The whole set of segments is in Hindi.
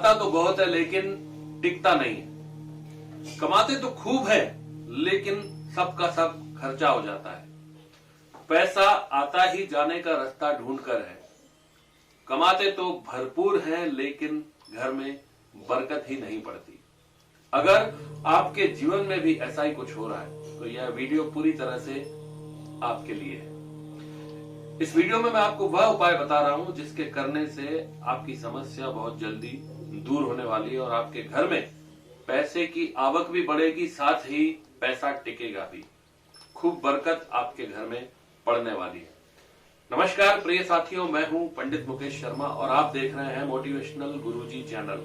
कमाता तो बहुत है लेकिन टिकता नहीं है। कमाते तो खूब है लेकिन सबका सब खर्चा हो जाता है। पैसा आता ही जाने का रास्ता ढूंढ कर है। कमाते तो भरपूर हैं लेकिन घर में बरकत ही नहीं पड़ती। अगर आपके जीवन में भी ऐसा ही कुछ हो रहा है तो यह वीडियो पूरी तरह से आपके लिए है। इस वीडियो में मैं आपको वह उपाय बता रहा हूं जिसके करने से आपकी समस्या बहुत जल्दी दूर होने वाली है और आपके घर में पैसे की आवक भी बढ़ेगी, साथ ही पैसा टिकेगा भी। खूब बरकत आपके घर में पड़ने वाली है। नमस्कार प्रिय साथियों, मैं हूं पंडित मुकेश शर्मा और आप देख रहे हैं मोटिवेशनल गुरुजी चैनल।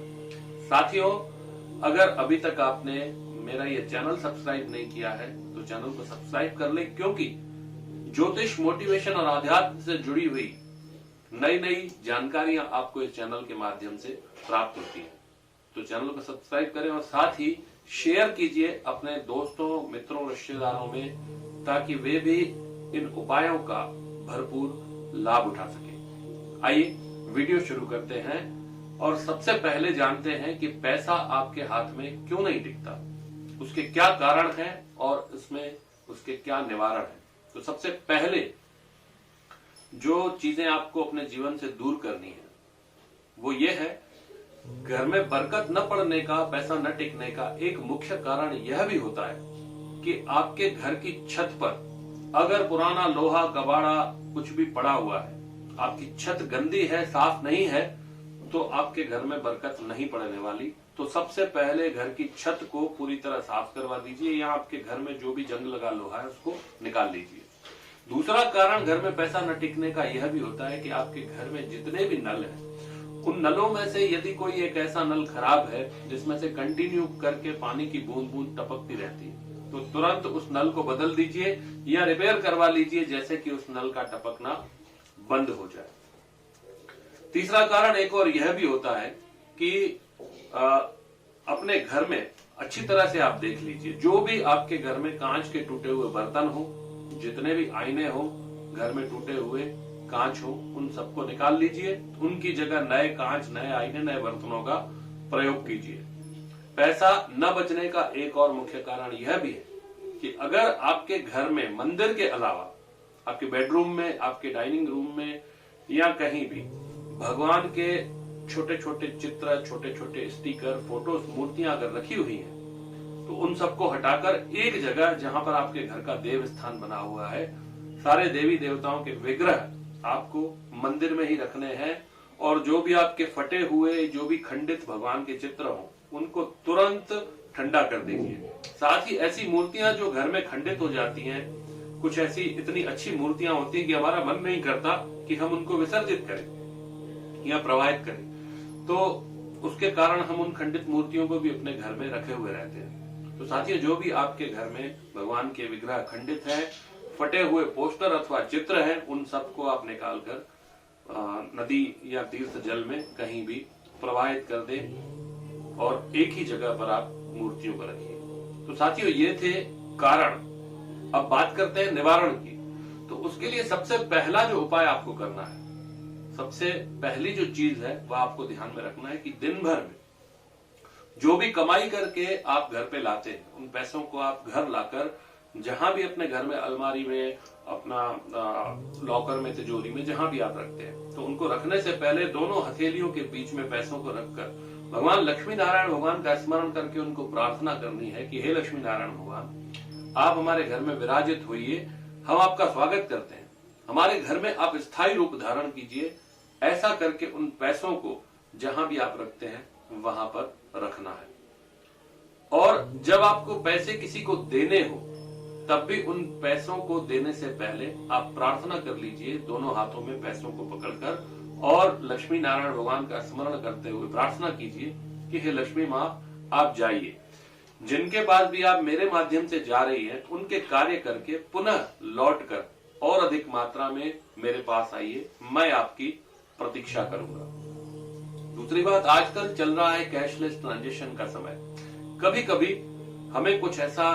साथियों, अगर अभी तक आपने मेरा ये चैनल सब्सक्राइब नहीं किया है तो चैनल को सब्सक्राइब कर लें, क्योंकि ज्योतिष, मोटिवेशन और आध्यात्म से जुड़ी हुई नई नई जानकारियां आपको इस चैनल के माध्यम से प्राप्त होती है। तो चैनल को सब्सक्राइब करें और साथ ही शेयर कीजिए अपने दोस्तों, मित्रों, रिश्तेदारों में, ताकि वे भी इन उपायों का भरपूर लाभ उठा सके। आइए वीडियो शुरू करते हैं और सबसे पहले जानते हैं कि पैसा आपके हाथ में क्यों नहीं टिकता, उसके क्या कारण हैं और इसमें उसके क्या निवारण हैं। तो सबसे पहले जो चीजें आपको अपने जीवन से दूर करनी है वो ये है, घर में बरकत न पड़ने का, पैसा न टिकने का एक मुख्य कारण यह भी होता है कि आपके घर की छत पर अगर पुराना लोहा, कबाड़ा कुछ भी पड़ा हुआ है, आपकी छत गंदी है, साफ नहीं है, तो आपके घर में बरकत नहीं पड़ने वाली। तो सबसे पहले घर की छत को पूरी तरह साफ करवा दीजिए या आपके घर में जो भी जंग लगा लोहा है उसको निकाल लीजिए। दूसरा कारण घर में पैसा न टिकने का यह भी होता है कि आपके घर में जितने भी नल हैं, उन नलों में से यदि कोई एक ऐसा नल खराब है जिसमें से कंटिन्यू करके पानी की बूंद बूंद टपकती रहती है, तो तुरंत उस नल को बदल दीजिए या रिपेयर करवा लीजिए, जैसे कि उस नल का टपकना बंद हो जाए। तीसरा कारण एक और यह भी होता है कि अपने घर में अच्छी तरह से आप देख लीजिए, जो भी आपके घर में कांच के टूटे हुए बर्तन हो, जितने भी आईने हो, घर में टूटे हुए कांच हो, उन सबको निकाल लीजिए। उनकी जगह नए कांच, नए आईने, नए बर्तनों का प्रयोग कीजिए। पैसा न बचने का एक और मुख्य कारण यह भी है कि अगर आपके घर में मंदिर के अलावा आपके बेडरूम में, आपके डाइनिंग रूम में या कहीं भी भगवान के छोटे छोटे चित्र, छोटे छोटे स्टिकर, फोटोज, मूर्तियां अगर रखी हुई हैं, तो उन सबको हटाकर एक जगह जहां पर आपके घर का देव स्थान बना हुआ है, सारे देवी देवताओं के विग्रह आपको मंदिर में ही रखने हैं और जो भी आपके फटे हुए, जो भी खंडित भगवान के चित्र हों, उनको तुरंत ठंडा कर दीजिए। साथ ही ऐसी मूर्तियां जो घर में खंडित हो जाती हैं, कुछ ऐसी इतनी अच्छी मूर्तियां होती हैं कि हमारा मन नहीं करता कि हम उनको विसर्जित करें या प्रवाहित करें, तो उसके कारण हम उन खंडित मूर्तियों को भी अपने घर में रखे हुए रहते हैं। तो साथियों, जो भी आपके घर में भगवान के विग्रह खंडित हैं, फटे हुए पोस्टर अथवा चित्र हैं, उन सबको आप निकालकर नदी या तीर्थ जल में कहीं भी प्रवाहित कर दें और एक ही जगह पर आप मूर्तियों को रखिए। तो साथियों, ये थे कारण। अब बात करते हैं निवारण की। तो उसके लिए सबसे पहला जो उपाय आपको करना है, सबसे पहली जो चीज है वह आपको ध्यान में रखना है कि दिन भर में जो भी कमाई करके आप घर पे लाते हैं, उन पैसों को आप घर लाकर जहां भी अपने घर में, अलमारी में, अपना लॉकर में, तिजोरी में, जहां भी आप रखते हैं, तो उनको रखने से पहले दोनों हथेलियों के बीच में पैसों को रखकर भगवान लक्ष्मी नारायण भगवान का स्मरण करके उनको प्रार्थना करनी है कि हे लक्ष्मी नारायण भगवान, आप हमारे घर में विराजित होइए, हम आपका स्वागत करते हैं, हमारे घर में आप स्थायी रूप धारण कीजिए। ऐसा करके उन पैसों को जहां भी आप रखते हैं वहां पर रखना है। और जब आपको पैसे किसी को देने हो, तब भी उन पैसों को देने से पहले आप प्रार्थना कर लीजिए, दोनों हाथों में पैसों को पकड़कर, और लक्ष्मी नारायण भगवान का स्मरण करते हुए प्रार्थना कीजिए कि हे लक्ष्मी माँ, आप जाइए, जिनके पास भी आप मेरे माध्यम से जा रही हैं, उनके कार्य करके पुनः लौटकर और अधिक मात्रा में मेरे पास आइए, मैं आपकी प्रतीक्षा करूंगा। दूसरी बात, आजकल चल रहा है कैशलेस ट्रांजेक्शन का समय। कभी कभी हमें कुछ ऐसा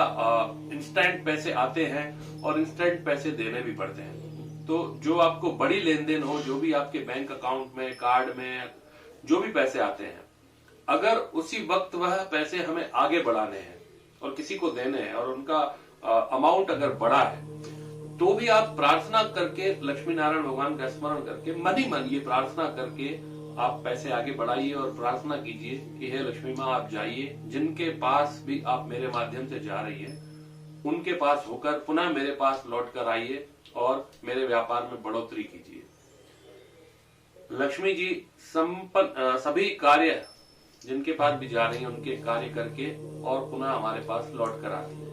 इंस्टेंट पैसे आते हैं और इंस्टेंट पैसे देने भी पड़ते हैं। तो जो आपको बड़ी लेन देन हो, जो भी आपके बैंक अकाउंट में, कार्ड में जो भी पैसे आते हैं, अगर उसी वक्त वह पैसे हमें आगे बढ़ाने हैं और किसी को देने हैं और उनका अमाउंट अगर बड़ा है, तो भी आप प्रार्थना करके, लक्ष्मी नारायण भगवान का स्मरण करके, मन ही मन ये प्रार्थना करके आप पैसे आगे बढ़ाइए और प्रार्थना कीजिए कि हे लक्ष्मी माँ, आप जाइए, जिनके पास भी आप मेरे माध्यम से जा रही है उनके पास होकर पुनः मेरे पास लौट कर आइए और मेरे व्यापार में बढ़ोतरी कीजिए। लक्ष्मी जी सभी कार्य जिनके पास भी जा रही है उनके कार्य करके और पुनः हमारे पास लौट कर आती है।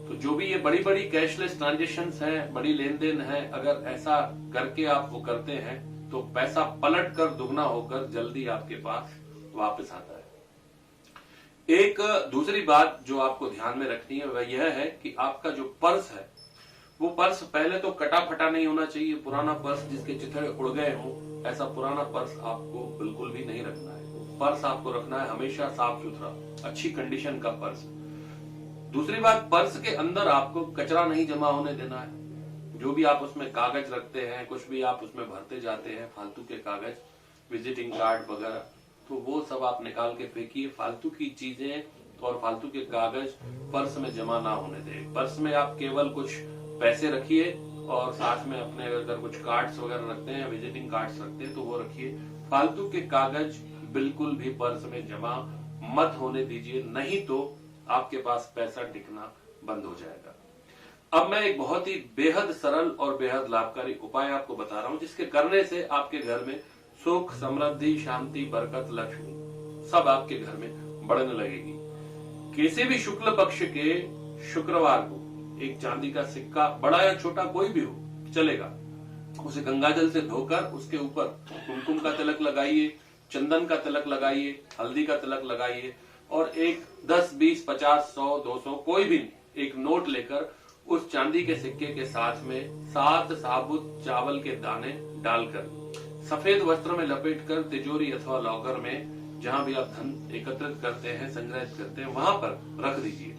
तो जो भी ये बड़ी बड़ी कैशलेस ट्रांजेक्शन्स हैं, बड़ी लेन देन है, अगर ऐसा करके आप वो करते हैं तो पैसा पलट कर दुगना होकर जल्दी आपके पास वापस आता है। एक दूसरी बात जो आपको ध्यान में रखनी है वह यह है कि आपका जो पर्स है वो पर्स पहले तो कटा फटा नहीं होना चाहिए। पुराना पर्स जिसके चिथड़े उड़ गए हों, ऐसा पुराना पर्स आपको बिल्कुल भी नहीं रखना है। पर्स आपको रखना है हमेशा साफ सुथरा, अच्छी कंडीशन का पर्स। दूसरी बात, पर्स के अंदर आपको कचरा नहीं जमा होने देना है। जो भी आप उसमें कागज रखते हैं, कुछ भी आप उसमें भरते जाते हैं, फालतू के कागज, विजिटिंग कार्ड वगैरह, तो वो सब आप निकाल के फेंकिए। फालतू की चीजें और फालतू के कागज पर्स में जमा ना होने दें। पर्स में आप केवल कुछ पैसे रखिए और साथ में अपने अगर कुछ कार्ड्स वगैरह रखते हैं, विजिटिंग कार्ड्स रखते हैं तो वो रखिए। फालतू के कागज बिल्कुल भी पर्स में जमा मत होने दीजिए, नहीं तो आपके पास पैसा टिकना बंद हो जाएगा। अब मैं एक बहुत ही बेहद सरल और बेहद लाभकारी उपाय आपको बता रहा हूं, जिसके करने से आपके घर में सुख, समृद्धि, शांति, बरकत, लक्ष्मी सब आपके घर में बढ़ने लगेगी। किसी भी शुक्ल पक्ष के शुक्रवार को एक चांदी का सिक्का, बड़ा या छोटा कोई भी हो चलेगा, उसे गंगाजल से धोकर उसके ऊपर कुमकुम का तिलक लगाइए, चंदन का तिलक लगाइए, हल्दी का तिलक लगाइए और एक 10, 20, 50, 100, 200 कोई भी एक नोट लेकर उस चांदी के सिक्के के साथ में 7 साबुत चावल के दाने डालकर सफेद वस्त्र में लपेटकर तिजोरी अथवा लॉकर में, जहां भी आप धन एकत्रित करते हैं, संग्रहित करते हैं, वहां पर रख दीजिए।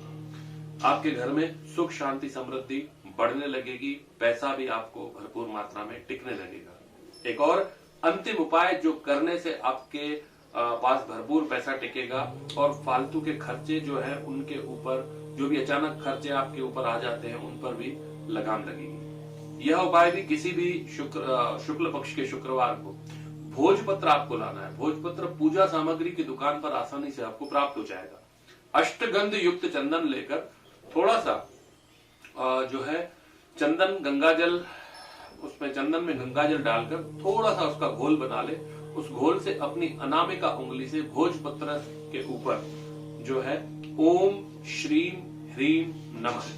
आपके घर में सुख, शांति, समृद्धि बढ़ने लगेगी, पैसा भी आपको भरपूर मात्रा में टिकने लगेगा। एक और अंतिम उपाय जो करने से आपके पास भरपूर पैसा टिकेगा और फालतू के खर्चे जो है उनके ऊपर, जो भी अचानक खर्चे आपके ऊपर आ जाते हैं उन पर भी लगाम लगेगी। यह उपाय भी किसी भी शुक्ल पक्ष के शुक्रवार को भोजपत्र आपको लाना है। भोजपत्र पूजा सामग्री की दुकान पर आसानी से आपको प्राप्त हो जाएगा। अष्टगंध युक्त चंदन लेकर थोड़ा सा जो है चंदन, गंगाजल, उसमें चंदन में गंगाजल डालकर थोड़ा सा उसका घोल बना ले। उस घोल से अपनी अनामिका उंगली से भोजपत्र के ऊपर जो है ओम श्रीम ह्रीम नमः,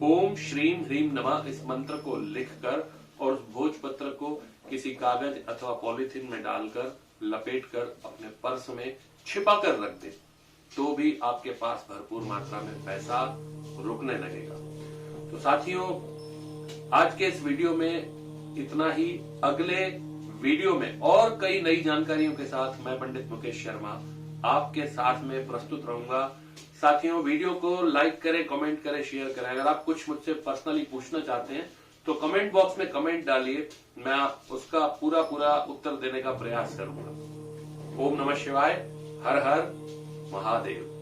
ओम श्रीम ह्रीम नमः इस मंत्र को लिखकर और उस भोजपत्र को किसी कागज अथवा पॉलिथीन में डालकर लपेटकर अपने पर्स में छिपा कर रख दे, तो भी आपके पास भरपूर मात्रा में पैसा रुकने लगेगा। तो साथियों, आज के इस वीडियो में इतना ही। अगले वीडियो में और कई नई जानकारियों के साथ मैं पंडित मुकेश शर्मा आपके साथ में प्रस्तुत रहूंगा। साथियों, वीडियो को लाइक करें, कमेंट करें, शेयर करें। अगर आप कुछ मुझसे पर्सनली पूछना चाहते हैं तो कमेंट बॉक्स में कमेंट डालिए, मैं उसका पूरा उत्तर देने का प्रयास करूंगा। ओम नमः शिवाय, हर हर महादेव।